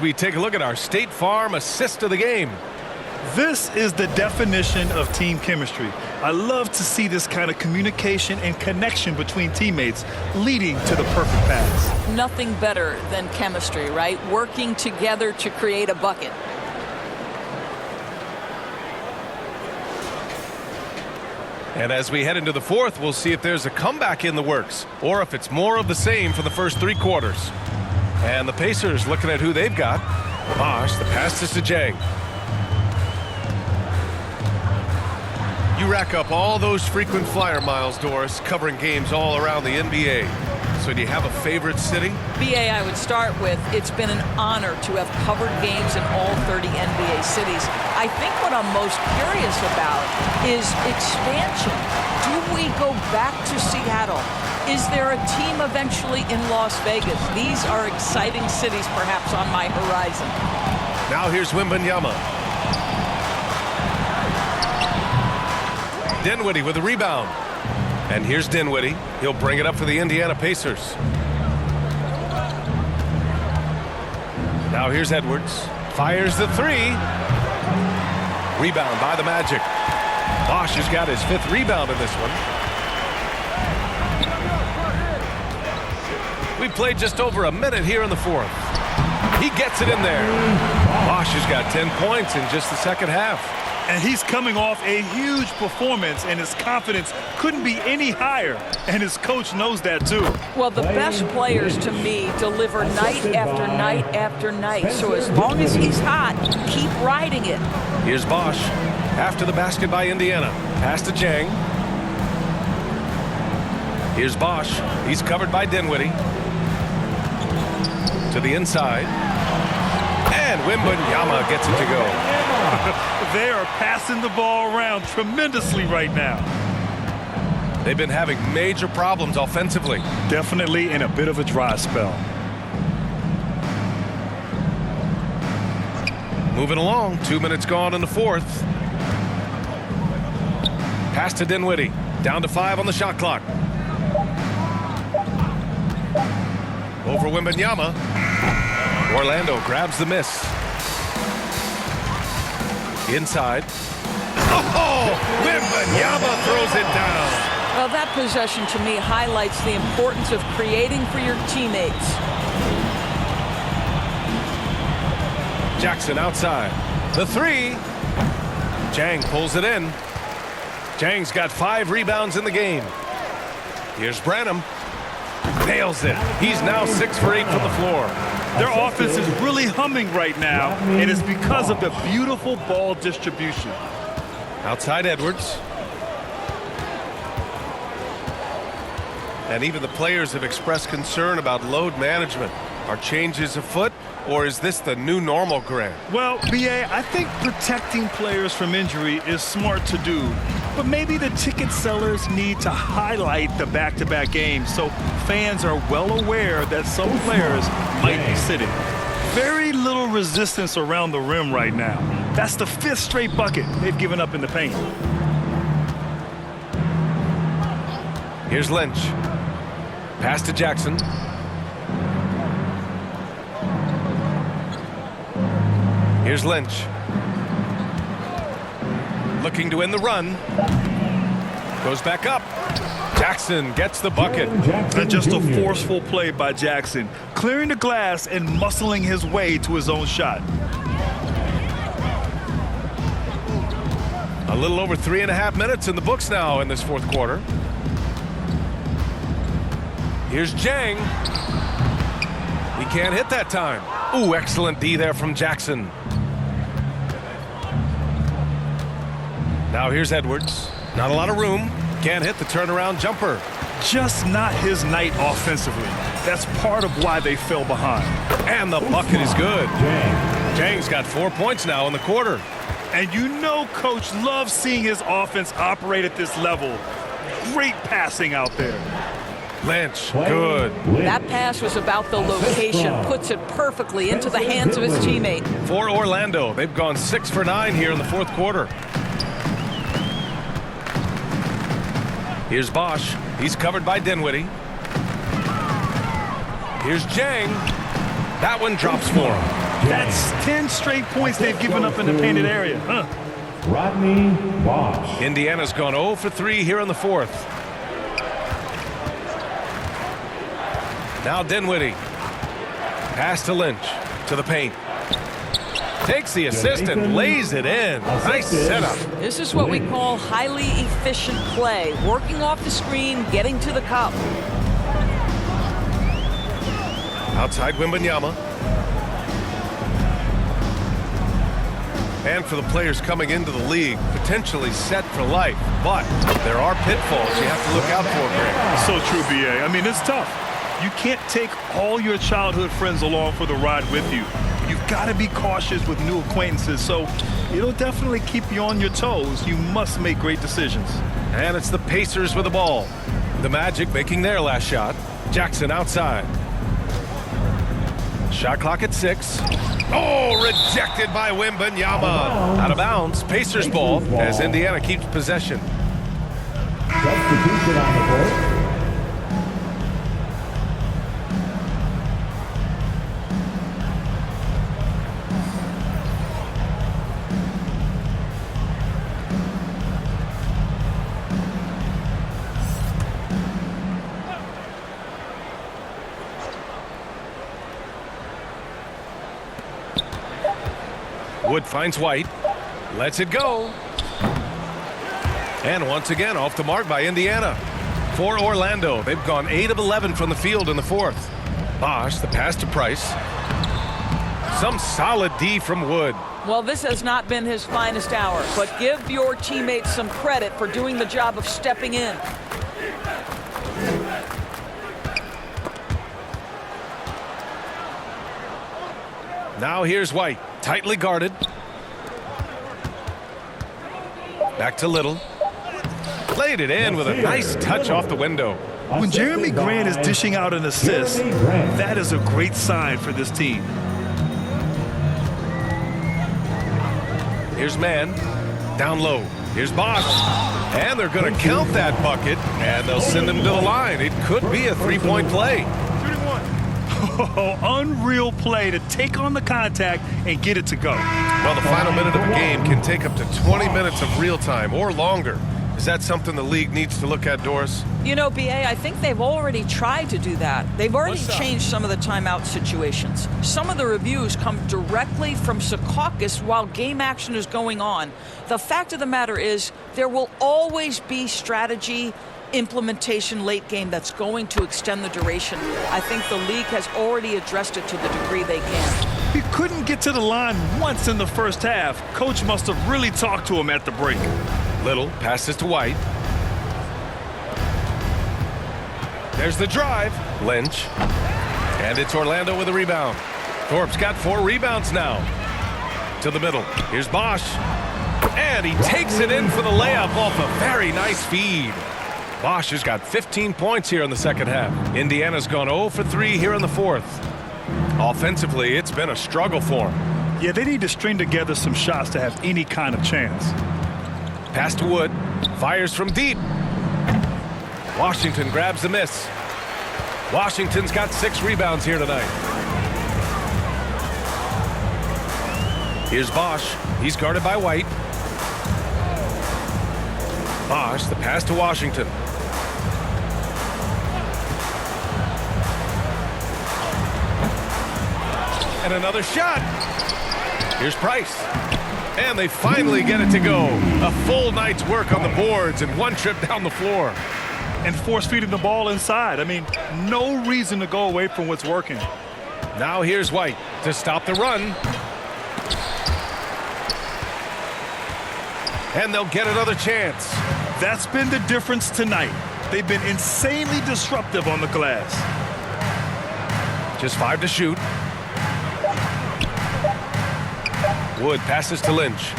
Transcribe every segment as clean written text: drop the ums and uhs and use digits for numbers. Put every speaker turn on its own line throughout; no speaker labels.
We take a look at our State Farm assist of the game.
This is the definition of team chemistry. I love to see this kind of communication and connection between teammates leading to the perfect pass.
Nothing better than chemistry, right? Working together to create a bucket.
And as we head into the fourth, we'll see if there's a comeback in the works or if it's more of the same for the first 3 quarters. And the Pacers looking at who they've got. Bosch, the pass is to Jang. You rack up all those frequent flyer miles, Doris, covering games all around the NBA. So do you have a favorite city?
BA, I would start with, it's been an honor to have covered games in all 30 NBA cities. I think what I'm most curious about is expansion. Do we go back to Seattle? Is there a team eventually in Las Vegas? These are exciting cities perhaps on my horizon.
Now here's Wembanyama. Dinwiddie with the rebound. And here's Dinwiddie. He'll bring it up for the Indiana Pacers. Now here's Edwards. Fires the 3. Rebound by the Magic. Bosch has got his 5th rebound in this one. We played just over a minute here in the fourth. He gets it in there. Bosch has got 10 points in just the second half.
And he's coming off a huge performance, and his confidence couldn't be any higher. And his coach knows that, too.
Well, the best players, to me, deliver night after night after night. So as long as he's hot, keep riding it.
Here's Bosch. After the basket by Indiana. Pass to Jang. Here's Bosch. He's covered by Dinwiddie. To the inside. And Wembanyama gets it to go.
They are passing the ball around tremendously right now.
They've been having major problems offensively.
Definitely in a bit of a dry spell.
Moving along. 2 minutes gone in the fourth. Pass to Dinwiddie. Down to 5 on the shot clock. Over Wembanyama. Orlando grabs the miss. Inside. Oh! Wembanyama throws it down.
Well, that possession to me highlights the importance of creating for your teammates.
Jackson outside. The 3. Jang pulls it in. Jang's got 5 rebounds in the game. Here's Branham. Nails it. He's now 6 for 8 from the floor.
Their offense is really humming right now, and it's because of the beautiful ball distribution.
Outside Edwards. And even the players have expressed concern about load management. Are changes afoot, or is this the new normal, Grant?
Well, BA, I think protecting players from injury is smart to do. But maybe the ticket sellers need to highlight the back-to-back games so fans are well aware that some players might be sitting. Very little resistance around the rim right now. That's the 5th straight bucket they've given up in the paint.
Here's Lynch. Pass to Jackson. Here's Lynch. Looking to end the run. Goes back up. Jackson gets the bucket.
And just a forceful play by Jackson, clearing the glass and muscling his way to his own shot.
A little over 3.5 minutes in the books now in this fourth quarter. Here's Jang. He can't hit that time. Ooh, excellent D there from Jackson. Now here's Edwards. Not a lot of room. Can't hit the turnaround jumper.
Just not his night offensively. That's part of why they fell behind.
And the bucket is good. Jang's got 4 points now in the quarter.
And you know Coach loves seeing his offense operate at this level. Great passing out there.
Lynch, good.
That pass was about the location, puts it perfectly into the hands of his teammate.
For Orlando, they've gone 6 for 9 here in the fourth quarter. Here's Bosch. He's covered by Dinwiddie. Here's Jang. That one drops for him.
That's 10 straight points they've given up in the painted area.
Rodney Bosch.
Indiana's gone 0 for 3 here in the fourth. Now Dinwiddie. Pass to Lynch. To the paint. Takes the assist and lays it in. Nice setup.
This is what we call highly efficient play. Working off the screen, getting to the cup.
Outside Wembanyama. And for the players coming into the league, potentially set for life. But there are pitfalls you have to look out for, Greg.
So true, B.A. I mean, it's tough. You can't take all your childhood friends along for the ride with you. You've got to be cautious with new acquaintances, so it'll definitely keep you on your toes. You must make great decisions.
And it's the Pacers with the ball. The Magic making their last shot. Jackson outside. Shot clock at 6. Oh, rejected by Wembanyama. Out of bounds. Pacers ball as Indiana keeps possession.
Substitution on the court.
Wood finds White. Lets it go. And once again off the mark by Indiana. For Orlando, they've gone 8 of 11 from the field in the fourth. Bosch, the pass to Price. Some solid D from Wood.
Well, this has not been his finest hour, but give your teammates some credit for doing the job of stepping in.
Now here's White, tightly guarded. Back to Little. Played it in with a nice touch off the window.
When Jeremy Grant is dishing out an assist, that is a great sign for this team.
Here's Mann, down low. Here's Bosch. And they're going to count that bucket, and they'll send him to the line. It could be a three-point play.
Oh, unreal play to take on the contact and get it to go.
Well, the final minute of a game can take up to 20 minutes of real time or longer. Is that something the league needs to look at, Doris?
You know, B.A., I think they've already tried to do that. They've already changed some of the timeout situations. Some of the reviews come directly from Secaucus while game action is going on. The fact of the matter is there will always be strategy implementation late game that's going to extend the duration. I think the league has already addressed it to the degree they can.
He couldn't get to the line once in the first half. Coach must have really talked to him at the break.
Little passes to White. There's the drive. Lynch. And it's Orlando with a rebound. Thorpe's got 4 rebounds now. To the middle. Here's Bosch. And he takes it in for the layup off a very nice feed. Bosch has got 15 points here in the second half. Indiana's gone 0 for 3 here in the fourth. Offensively, it's been a struggle for them.
Yeah, they need to string together some shots to have any kind of chance.
Pass to Wood. Fires from deep. Washington grabs the miss. Washington's got 6 rebounds here tonight. Here's Bosch. He's guarded by White. Bosch, the pass to Washington. And another shot. Here's Price. And they finally get it to go. A full night's work on the boards and 1 trip down the floor.
And force feeding the ball inside. I mean, no reason to go away from what's working.
Now here's White to stop the run. And they'll get another chance.
That's been the difference tonight. They've been insanely disruptive on the glass.
Just 5 to shoot. Wood passes to Lynch.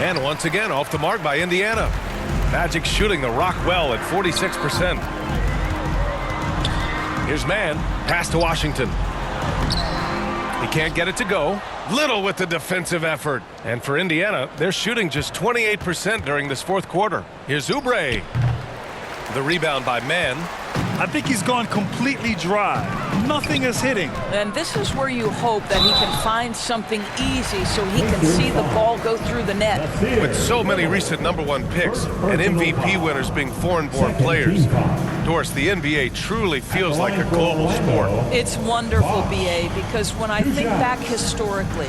And once again off the mark by Indiana. Magic shooting the rock well at 46%. Here's Mann. Pass to Washington. He can't get it to go. Little with the defensive effort. And for Indiana, they're shooting just 28% during this fourth quarter. Here's Oubre. The rebound by Mann.
I think he's gone completely dry. Nothing is hitting.
And this is where you hope that he can find something easy so he can see the ball go through the net.
With so many recent #1 picks and MVP winners being foreign-born players, Doris, the NBA truly feels like a global sport.
It's wonderful, BA, because when I think back historically,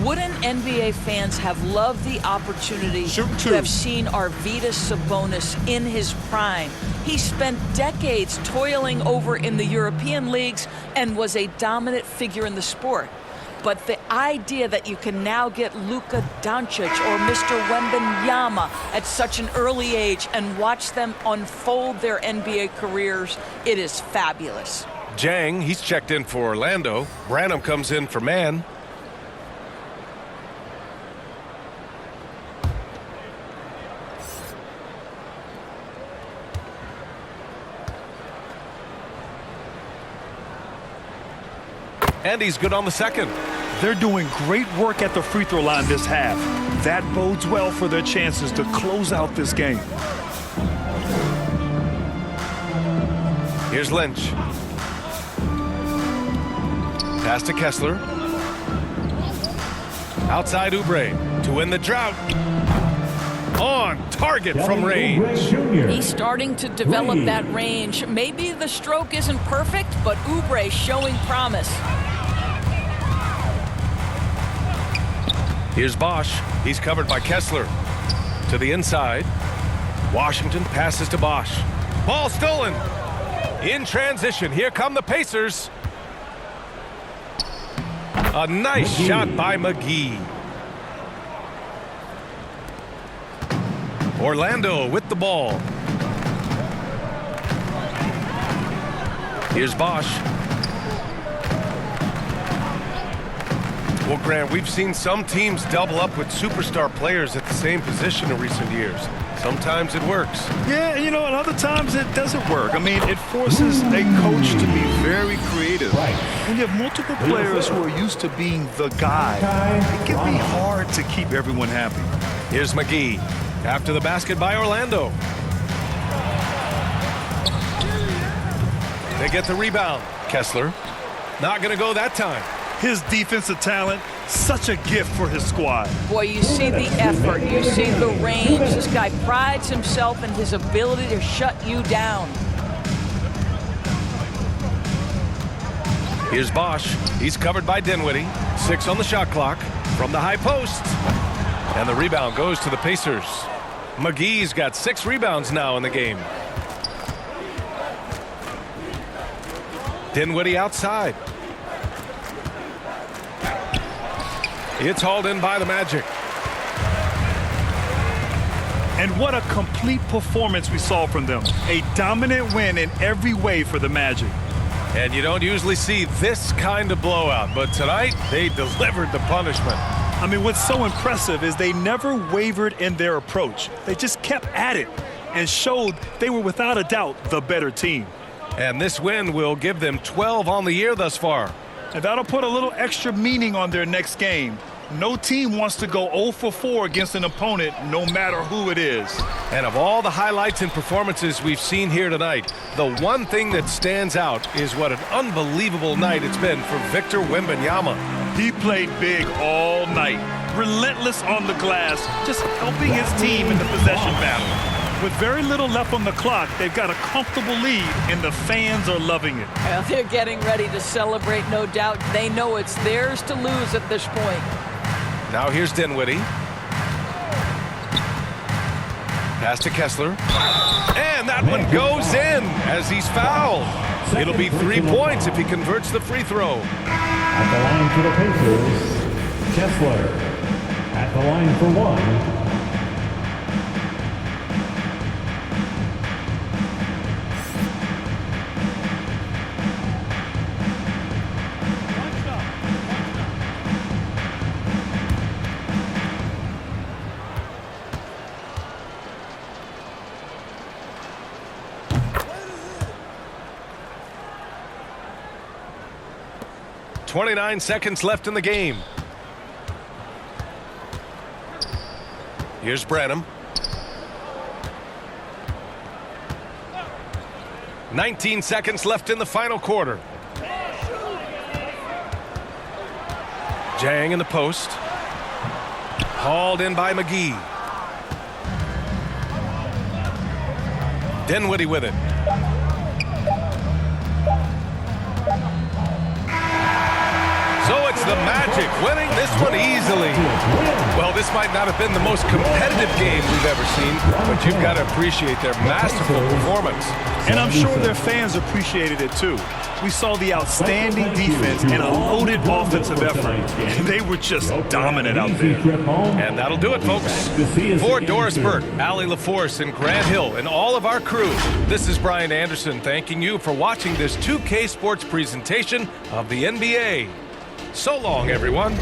wouldn't NBA fans have loved the opportunity to have seen Arvydas Sabonis in his prime? He spent decades toiling over in the European leagues and was a dominant figure in the sport. But the idea that you can now get Luka Doncic or Mr. Wembanyama at such an early age and watch them unfold their NBA careers, it is fabulous.
Jang, he's checked in for Orlando. Branham comes in for Man. And he's good on the second.
They're doing great work at the free throw line this half. That bodes well for their chances to close out this game.
Here's Lynch. Pass to Kessler. Outside Oubre to win the drought. On target from range.
He's starting to develop that range. Maybe the stroke isn't perfect, but Oubre showing promise.
Here's Bosch. He's covered by Kessler. To the inside. Washington passes to Bosch. Ball stolen. In transition. Here come the Pacers. A nice shot by McGee. Orlando with the ball. Here's Bosch. Well, Grant, we've seen some teams double up with superstar players at the same position in recent years. Sometimes it works.
Yeah, you know, and other times it doesn't work. I mean, it forces a coach to be very creative. When you have multiple players who are used to being the guy, it can be hard to keep everyone happy.
Here's McGee. After the basket by Orlando. They get the rebound. Kessler. Not going to go that time.
His defensive talent, such a gift for his squad.
Boy, you see the effort, you see the range. This guy prides himself in his ability to shut you down.
Here's Bosch. He's covered by Dinwiddie. 6 on the shot clock from the high post. And the rebound goes to the Pacers. McGee's got 6 rebounds now in the game. Dinwiddie outside. It's hauled in by the Magic.
And what a complete performance we saw from them. A dominant win in every way for the Magic.
And you don't usually see this kind of blowout, but tonight they delivered the punishment.
I mean, what's so impressive is they never wavered in their approach. They just kept at it and showed they were without a doubt the better team.
And this win will give them 12 on the year thus far.
And that'll put a little extra meaning on their next game. No team wants to go 0 for 4 against an opponent, no matter who it is.
And of all the highlights and performances we've seen here tonight, the one thing that stands out is what an unbelievable night it's been for Victor Wembanyama.
He played big all night, relentless on the glass, just helping his team in the possession battle. With very little left on the clock, they've got a comfortable lead, and the fans are loving it.
Well, they're getting ready to celebrate, no doubt. They know it's theirs to lose at this point.
Now here's Dinwiddie. Pass to Kessler. And that one goes in as he's fouled. It'll be 3 points if he converts the free throw.
At the line for the Pacers, Kessler. At the line for 1.
.29 seconds left in the game. Here's Branham. 19 seconds left in the final quarter. Jang in the post. Hauled in by McGee. Dinwiddie with it. So it's the Magic winning this one easily. Well, this might not have been the most competitive game we've ever seen, but you've got to appreciate their masterful performance.
And I'm sure their fans appreciated it too. We saw the outstanding defense and a loaded offensive effort. They were just dominant out there.
And that'll do it, folks. For Doris Burke, Allie LaForce, and Grant Hill, and all of our crew, this is Brian Anderson thanking you for watching this 2K Sports presentation of the NBA. So long, everyone.